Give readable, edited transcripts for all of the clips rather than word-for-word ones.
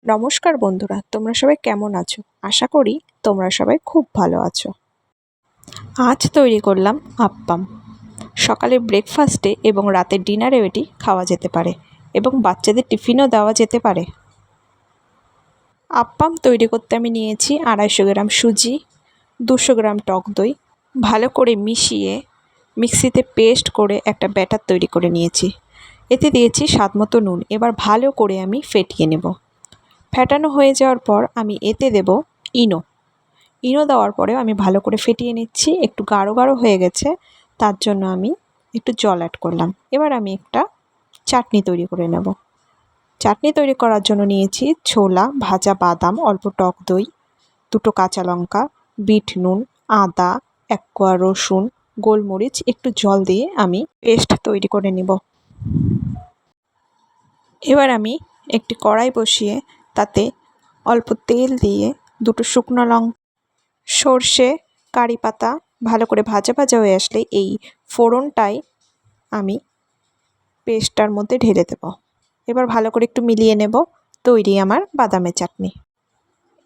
নমস্কার বন্ধুরা, তোমরা সবাই কেমন আছো? আশা করি তোমরা সবাই খুব ভালো আছো। আজ তৈরি করলাম আপ্পাম। সকালে ব্রেকফাস্টে এবং রাতের ডিনারে এটি খাওয়া যেতে পারে এবং বাচ্চাদের টিফিনও দেওয়া যেতে পারে। আপ্পাম তৈরি করতে আমি নিয়েছি 250 গ্রাম সুজি, 200 গ্রাম টক দই, ভালো করে মিশিয়ে মিক্সিতে পেস্ট করে একটা ব্যাটার তৈরি করে নিয়েছি। এতে দিয়েছি স্বাদমতো নুন। এবার ভালো করে আমি ফেটিয়ে নেব। ফেটানো হয়ে যাওয়ার পর আমি এতে দেব ইনো। ইনো দেওয়ার পরেও আমি ভালো করে ফেটিয়ে নিচ্ছি। একটু গাঢ় গাঢ় হয়ে গেছে, তার জন্য আমি একটু জল অ্যাড করলাম। এবার আমি একটা চাটনি তৈরি করে নেব। চাটনি তৈরি করার জন্য নিয়েছি ছোলা, ভাজা বাদাম, অল্প টক দই, 2টো কাঁচা লঙ্কা, বিট নুন, আদা, 1 কোয়া রসুন, গোলমরিচ, একটু জল দিয়ে আমি পেস্ট তৈরি করে নেব। এবার আমি একটি কড়াই বসিয়ে তাতে অল্প তেল দিয়ে 2টো শুকনো লঙ্কা, সর্ষে, কারি পাতা ভালো করে ভাজা ভাজা হয়ে আসলে এই ফোড়নটাই আমি পেস্টটার মধ্যে ঢেলে দেব। এবার ভালো করে একটু মিলিয়ে নেব। তৈরি আমার বাদামের চাটনি।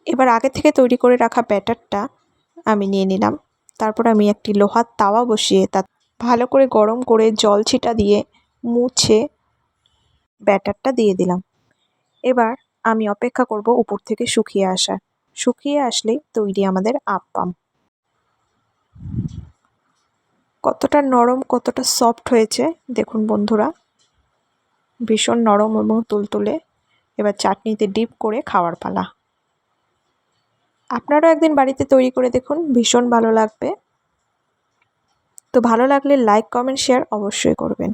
এবার আগে থেকে তৈরি করে রাখা ব্যাটারটা আমি নিয়ে নিলাম। তারপর আমি একটি লোহার তাওয়া বসিয়ে তা ভালো করে গরম করে জল ছিটা দিয়ে মুছে ব্যাটারটা দিয়ে দিলাম। এবার আমি অপেক্ষা করব উপর থেকে শুকিয়ে আসা। শুকিয়ে আসলেই তৈরি আমাদের আপ্পাম। কতটা নরম, কতটা সফট হয়েছে দেখুন বন্ধুরা, ভীষণ নরম এবং তুলতুলে। এবার চাটনিতে ডিপ করে খাওয়ার পালা। আপনারাও একদিন বাড়িতে তৈরি করে দেখুন, ভীষণ ভালো লাগবে। তো ভালো লাগলে লাইক, কমেন্ট, শেয়ার অবশ্যই করবেন।